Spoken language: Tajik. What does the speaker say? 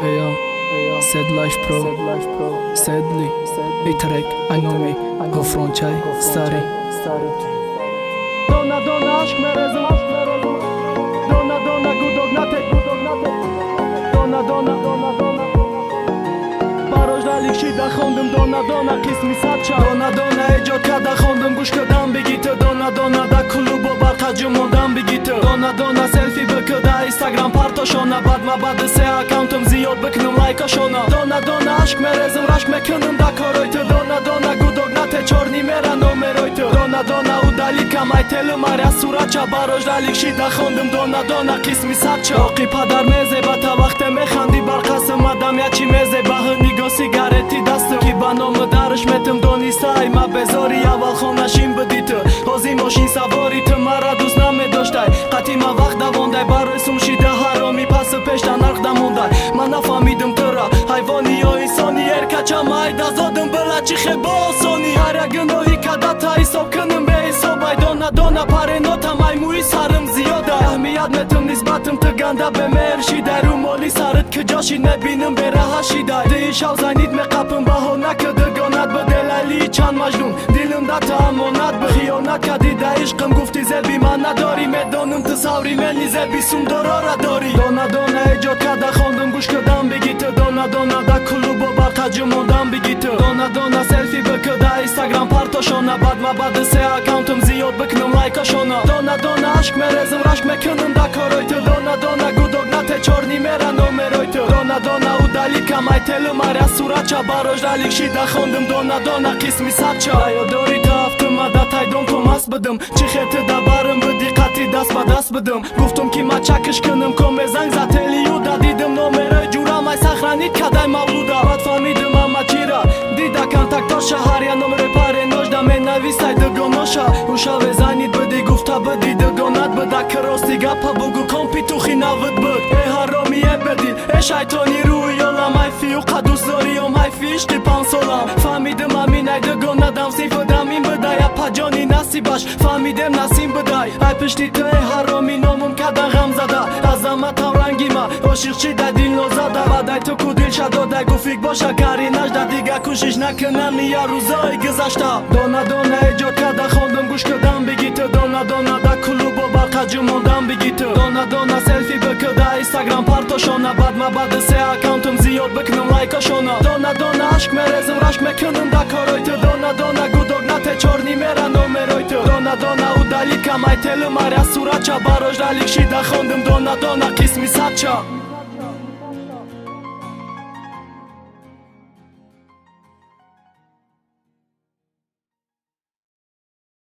Eyo, Sad Life Pro, Sadly, i trek, I know me, go front qaj, stari. Dona, dona, aşk merezim, Dona, dona, gudog natek, Dona, dona, dona, dona Barojnalik shida khondim, Dona, dona, qismi sacha Dona, dona, ejodka da khondim, gush kadam bigite Dona, dona, da klubo barqa jumodam bigite Dona, dona, selfie bkda Instagram partoshona Badma badi se accountim ziyod bknum lajkoshona Dona, dona, aşk merezim, rashk me këndim da korojte Dona, dona, gudog nate çorni mera nomerojte Dona, dona, udalika majtelëm arja suraqa Barojnalik shida khondim, Dona, dona, qismi sacha Oqi padar meze, bata vaxte me khandi barqasëm Adam ja qi meze, bahëni go sigareti dastëm Ki bano më darësh me të mdoni saj Ma bezori aval khona shim bëditë Ozi moshin savori të maradus na me doshtaj Qati ma vaxt da vondaj Barësum shida haromi pasë peshta nark da mundaj Ma na famidëm tëra Hajvoni jo i soni erka qama da zodëm bëlla që khebo soni Harja gënohi ka data i sop kënëm be i sobaj Dona, dona, pare nota maj mu i sarëm zioda Mi jad me tëm nisbatëm të ganda be me ershidaj Rumoli sarët këgjoshin me binëm be raha shidaj Dhe i shav zajnit me kapëm bahona këtë gonat bë Delali i qanë majnun Dilëm da të amonat bë Khionat ka dida ishkëm gufti zebi manadori Me donëm të savri me një zebi sum dorora dori Dona, dona, e gjot ka da khondëm gush këdam bigitë Dona, dona, da klubo barqa gjumodam bigitë Dona, dona, selfie bë këda Instagram partoshona Badma badë se accountëm ziyot bë kënëm lajkoshona Dona, dona, ashk me rezëm rashk me kënëm da korojtë Dona, dona, gudog nate çorni mera nomerojtë Dona, dona, udalika majtelëm arja suraqa Barojnalik shida khondëm Dona, dona, qismi saqa Ajo dori të aftëm a dataj don po mas bëdëm Qikhet da barëm bëdi qati das pa das bëdëm Guftum ki ma qakësh kënëm ko me zang zateli ju Da didëm nomeroj gjura maj sahranit ka daj mavluda Bat famidëm ama qira Dida kan taktor shaharja nomeroj pare nosh Da me navisaj dëgonosha Ushave zanit bëdi gufta bëdi dëgonat bëda Kërosti ga pa bugu kompi tuhi na vët bët E haromi e bedil e shajtoni rui jolla Maj fiu ka dusdori o maj fi ishti pansola Famidëm aminaj dëgona dam si fëdamin bëdaj A pa gjoni nasi bash famidëm nasim bëdaj Aj pështi të e haromi nomum ka da ghamzada Azama ta rangima o shirqi da dil nozada Badaj të ku dil shado daj gufik bosha kari nash Da diga kushish na kënam një jaruzoj gëzashta Dona, dona, e gjot ka da khondëm gush këdam bigitë Dona, dona, da klubo barqa gjumodam bigitë Dona, dona, selfie bë këda Instagram partoshona Badma badë se accountëm ziyot bë kënëm lajkoshona Dona, dona, ashk me rezëm rashk me kënëm da korojtë Dona, dona, gudog nate çorni mera nomerojtë Dona, dona, udalika majtelëm arja suraqa Barojnalik shida khondëm Dona, dona, qismi saqa